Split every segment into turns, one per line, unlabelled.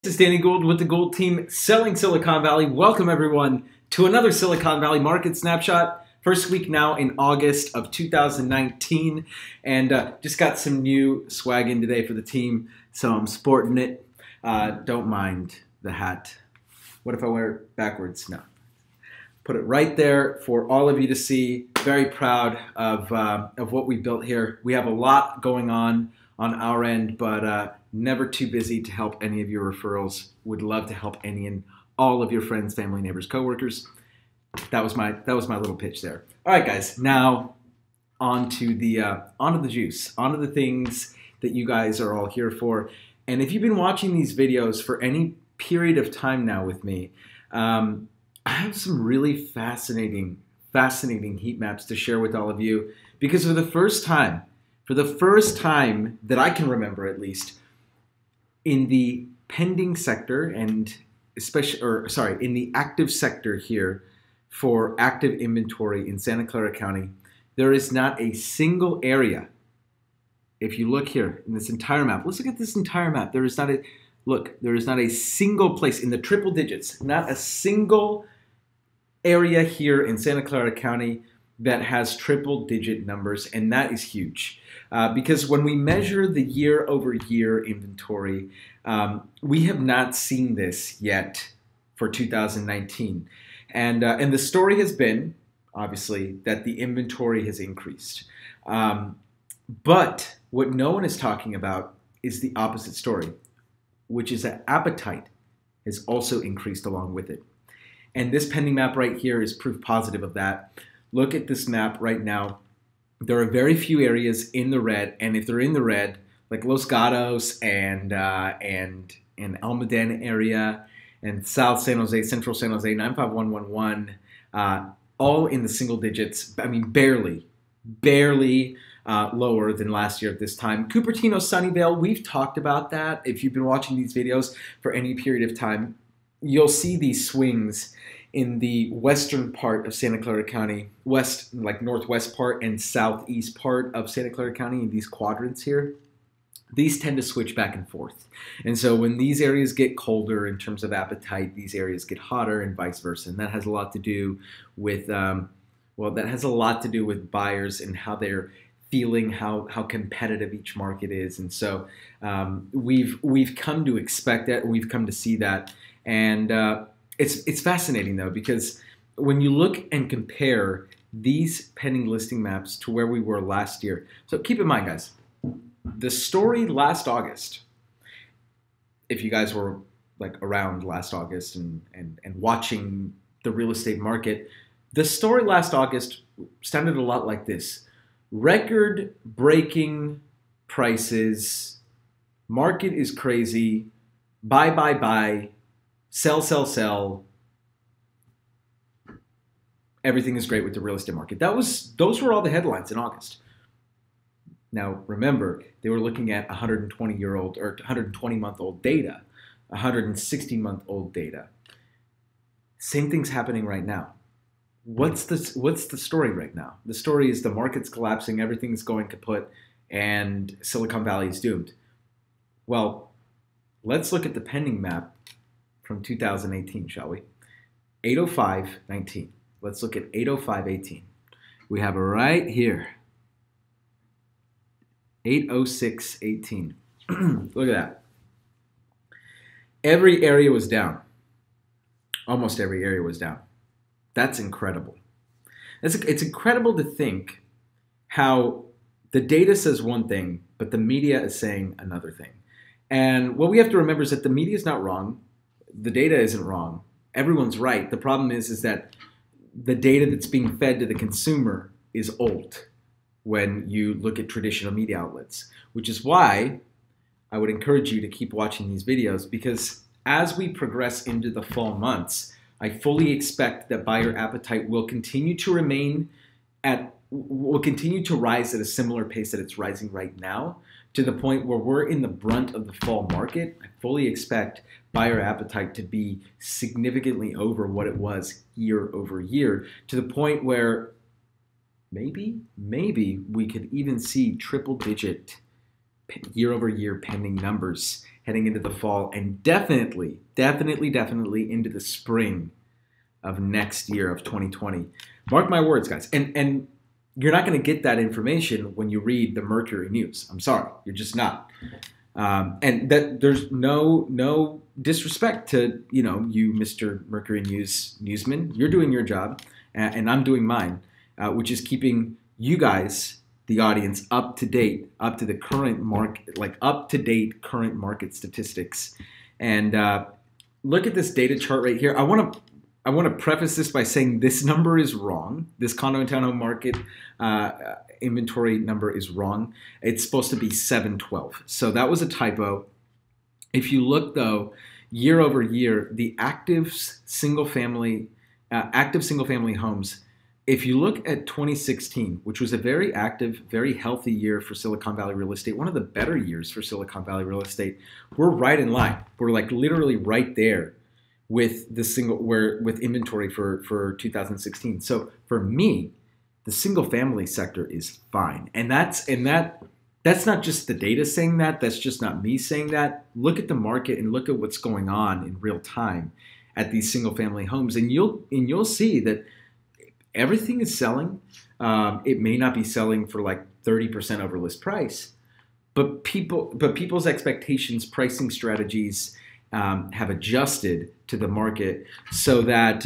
This is Danny Gould with the Gould team selling Silicon Valley. Welcome everyone to another Silicon Valley market snapshot. First week now in August of 2019, and just got some new swag in today for the team, so I'm sporting it. Don't mind the hat. What if I wear it backwards? No. Put it right there for all of you to see. Very proud of what we built here. We have a lot going on our end, but never too busy to help any of your referrals. Would love to help any and all of your friends, family, neighbors, coworkers. That was my little pitch there. All right, guys. Now on to the juice, onto the things that you guys are all here for. And if you've been watching these videos for any period of time now with me, I have some really fascinating heat maps to share with all of you, because for the first time that I can remember, at least, in the pending sector and in the active sector here for active inventory in Santa Clara County, there is not a single area. If you look here in this entire map, let's look at this entire map. There is not a single place in the triple digits, not a single area here in Santa Clara County that has triple digit numbers, and that is huge. Because when we measure the year-over-year inventory, we have not seen this yet for 2019. And the story has been, obviously, that the inventory has increased. But what no one is talking about is the opposite story, which is that appetite has also increased along with it. And this pending map right here is proof positive of that. Look at this map right now. There are very few areas in the red, and if they're in the red, like Los Gatos and Almaden area, and South San Jose, Central San Jose, 95111, all in the single digits. I mean, barely lower than last year at this time. Cupertino, Sunnyvale, we've talked about that. If you've been watching these videos for any period of time, you'll see these swings in the western part of Santa Clara County, like northwest part and southeast part of Santa Clara County, in these quadrants here. These tend to switch back and forth. And so when these areas get colder in terms of appetite, these areas get hotter and vice versa. And that has a lot to do with, buyers and how they're feeling, how competitive each market is. And so we've come to expect that, we've come to see that. And it's fascinating, though, because when you look and compare these pending listing maps to where we were last year. So keep in mind, guys, the story last August, if you guys were like around last August and watching the real estate market, the story last August sounded a lot like this. Record-breaking prices, market is crazy, buy, sell. Everything is great with the real estate market. Those were all the headlines in August. Now, remember, they were looking at 120-year-old or 120-month-old data, 160-month-old data. Same thing's happening right now. What's the story right now? The story is the market's collapsing, everything's going kaput, and Silicon Valley is doomed. Well, let's look at the pending map from 2018, shall we? 805.19. Let's look at 805.18. We have it right here. 806.18. Look at that. Every area was down. Almost every area was down. That's incredible. It's incredible to think how the data says one thing, but the media is saying another thing. And what we have to remember is that the media is not wrong. The data isn't wrong. Everyone's right. The problem is that the data that's being fed to the consumer is old when you look at traditional media outlets, which is why I would encourage you to keep watching these videos, because as we progress into the fall months, I fully expect that buyer appetite will continue to rise at a similar pace that it's rising right now, to the point where we're in the brunt of the fall market. I fully expect buyer appetite to be significantly over what it was year over year, to the point where maybe we could even see triple digit year over year pending numbers heading into the fall, and definitely into the spring of next year of 2020. Mark my words, guys. And you're not going to get that information when you read the Mercury News. I'm sorry, you're just not. And that there's no disrespect to you, Mr. Mercury newsman. You're doing your job, and I'm doing mine, which is keeping you guys, the audience, up to date, up to the current market, like up to date current market statistics. And look at this data chart right here. I want to preface this by saying this number is wrong. This condo and townhome market inventory number is wrong. It's supposed to be 712. So that was a typo. If you look though, year over year, the active single family homes, if you look at 2016, which was a very active, very healthy year for Silicon Valley real estate, one of the better years for Silicon Valley real estate, we're right in line. We're like literally right there with with inventory for 2016. So for me, the single family sector is fine. And that's not just the data saying that, that's just not me saying that. Look at the market and look at what's going on in real time at these single family homes, and you'll see that everything is selling. It may not be selling for like 30% over list price, but people's expectations, pricing strategies have adjusted to the market so that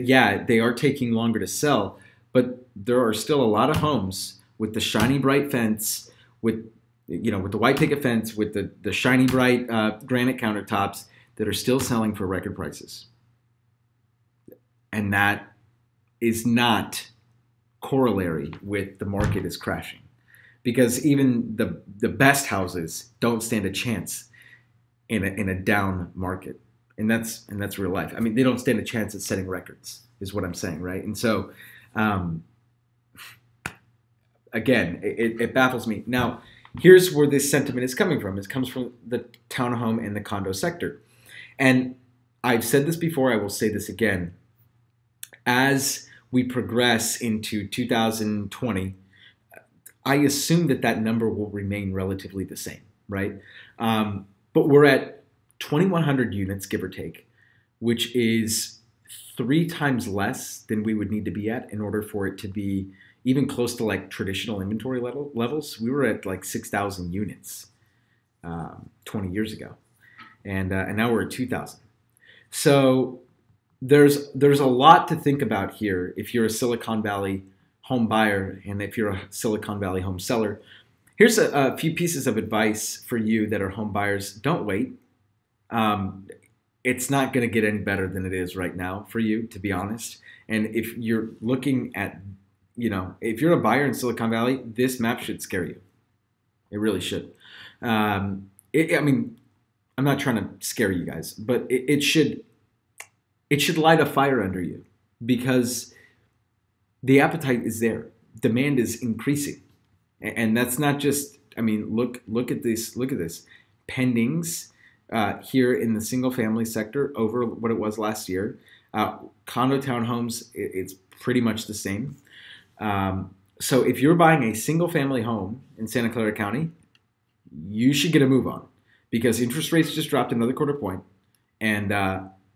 yeah, they are taking longer to sell, but there are still a lot of homes with the shiny bright fence, with the white picket fence, with the shiny bright granite countertops that are still selling for record prices, and that is not corollary with the market is crashing, because even the best houses don't stand a chance in a down market, and that's real life. I mean, they don't stand a chance at setting records, is what I'm saying, right? And so, again, it baffles me. Now, here's where this sentiment is coming from. It comes from the townhome and the condo sector, and I've said this before. I will say this again. As we progress into 2020, I assume that number will remain relatively the same, right? But we're at 2,100 units, give or take, which is 3 times less than we would need to be at in order for it to be even close to like traditional inventory levels. We were at like 6,000 units 20 years ago, and now we're at 2,000. So there's a lot to think about here if you're a Silicon Valley home buyer and if you're a Silicon Valley home seller. Here's a few pieces of advice for you that are home buyers. Don't wait. It's not going to get any better than it is right now for you, to be honest. And if you're looking at, if you're a buyer in Silicon Valley, this map should scare you. It really should. I mean, I'm not trying to scare you guys, but it should light a fire under you, because the appetite is there. Demand is increasing. And that's not just, I mean, look at this. Look at this. Pendings here in the single family sector over what it was last year. Condo townhomes, it's pretty much the same. So if you're buying a single family home in Santa Clara County, you should get a move on, because interest rates just dropped another quarter point, and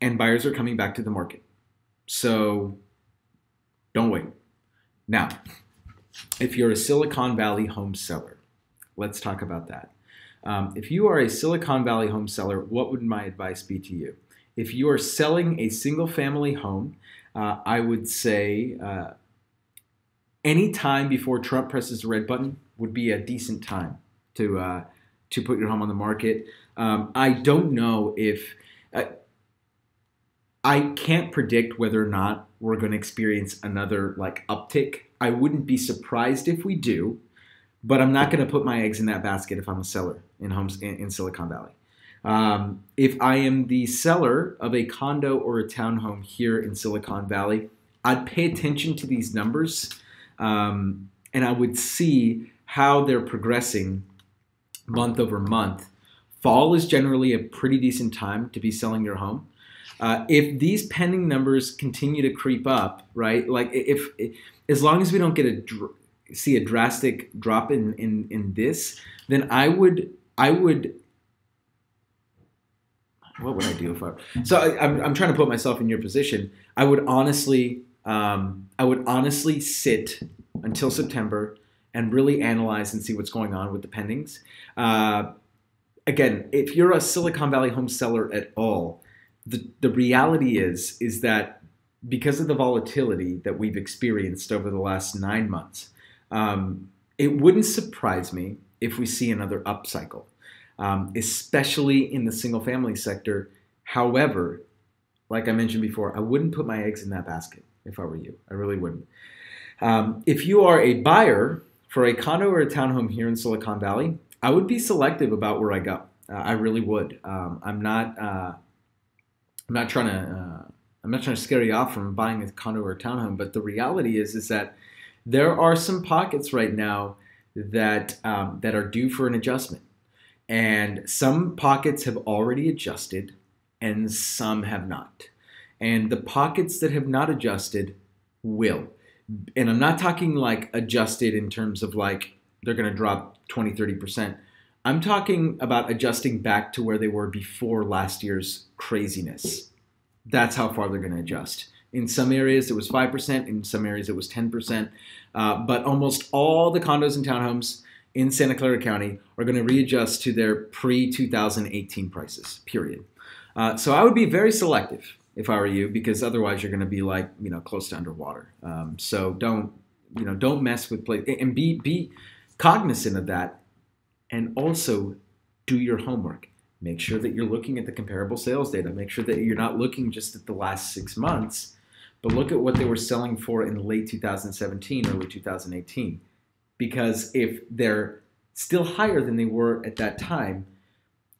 buyers are coming back to the market. So don't wait. Now, if you're a Silicon Valley home seller, let's talk about that. If you are a Silicon Valley home seller, what would my advice be to you? If you are selling a single family home, I would say any time before Trump presses the red button would be a decent time to put your home on the market. I don't know if I can't predict whether or not we're going to experience another like uptick. I wouldn't be surprised if we do, but I'm not going to put my eggs in that basket if I'm a seller in homes in Silicon Valley. If I am the seller of a condo or a townhome here in Silicon Valley, I'd pay attention to these numbers, and I would see how they're progressing month over month. Fall is generally a pretty decent time to be selling your home. If these pending numbers continue to creep up, right? Like as long as we don't get see a drastic drop in this, then I would what would I do if I'm trying to put myself in your position. I would honestly sit until September and really analyze and see what's going on with the pendings. Again, if you're a Silicon Valley home seller at all, the reality is that because of the volatility that we've experienced over the last 9 months, it wouldn't surprise me if we see another upcycle, especially in the single family sector. However, like I mentioned before, I wouldn't put my eggs in that basket if I were you. I really wouldn't. If you are a buyer for a condo or a townhome here in Silicon Valley, I would be selective about where I go. I really would. I'm not trying to scare you off from buying a condo or a townhome, but the reality is that there are some pockets right now that are due for an adjustment, and some pockets have already adjusted, and some have not. And the pockets that have not adjusted will. And I'm not talking like adjusted in terms of like they're going to drop 20, 30%. I'm talking about adjusting back to where they were before last year's craziness. That's how far they're going to adjust. In some areas, it was 5%. In some areas, it was 10%. But almost all the condos and townhomes in Santa Clara County are going to readjust to their pre-2018 prices, period. So I would be very selective if I were you, because otherwise you're going to be like, close to underwater. So don't mess with play, and be cognizant of that, and also do your homework. Make sure that you're looking at the comparable sales data. Make sure that you're not looking just at the last 6 months, but look at what they were selling for in late 2017, early 2018. Because if they're still higher than they were at that time,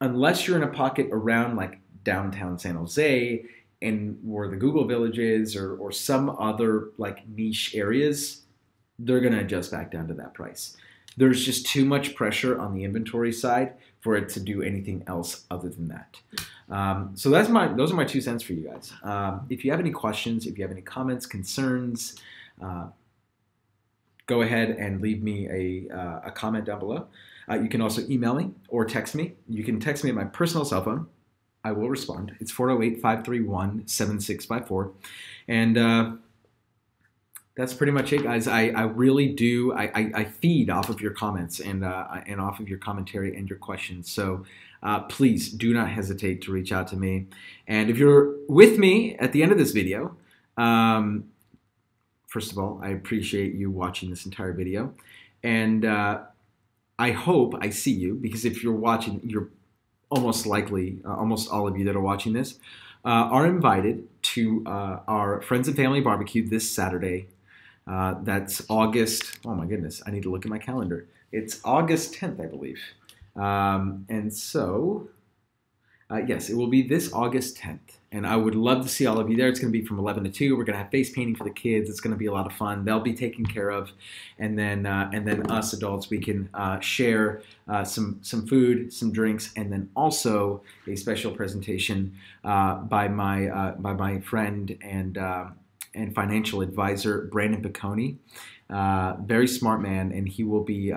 unless you're in a pocket around like downtown San Jose and where the Google Village is, or some other like niche areas, they're going to adjust back down to that price. There's just too much pressure on the inventory side for it to do anything else other than that. So those are my 2 cents for you guys. If you have any questions, if you have any comments, concerns, go ahead and leave me a comment down below. You can also email me or text me. You can text me at my personal cell phone. I will respond. It's 408-531-7654. And that's pretty much it, guys. I really do. I feed off of your comments and off of your commentary and your questions. So please do not hesitate to reach out to me. And if you're with me at the end of this video, first of all, I appreciate you watching this entire video. And I hope I see you, because if you're watching, you're almost likely, almost all of you that are watching this, are invited to our Friends and Family Barbecue this Saturday. That's August, oh my goodness, I need to look at my calendar. It's August 10th, I believe. And so, yes, it will be this August 10th. And I would love to see all of you there. It's going to be from 11 to 2. We're going to have face painting for the kids. It's going to be a lot of fun. They'll be taken care of. And then us adults, we can share some food, some drinks, and then also a special presentation by my friend and financial advisor, Brandon Piccone. Very smart man, and he will be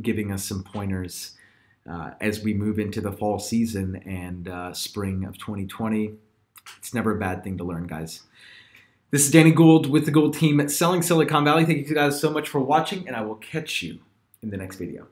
giving us some pointers as we move into the fall season and spring of 2020. It's never a bad thing to learn, guys. This is Danny Gould with the Gould team at Selling Silicon Valley. Thank you guys so much for watching, and I will catch you in the next video.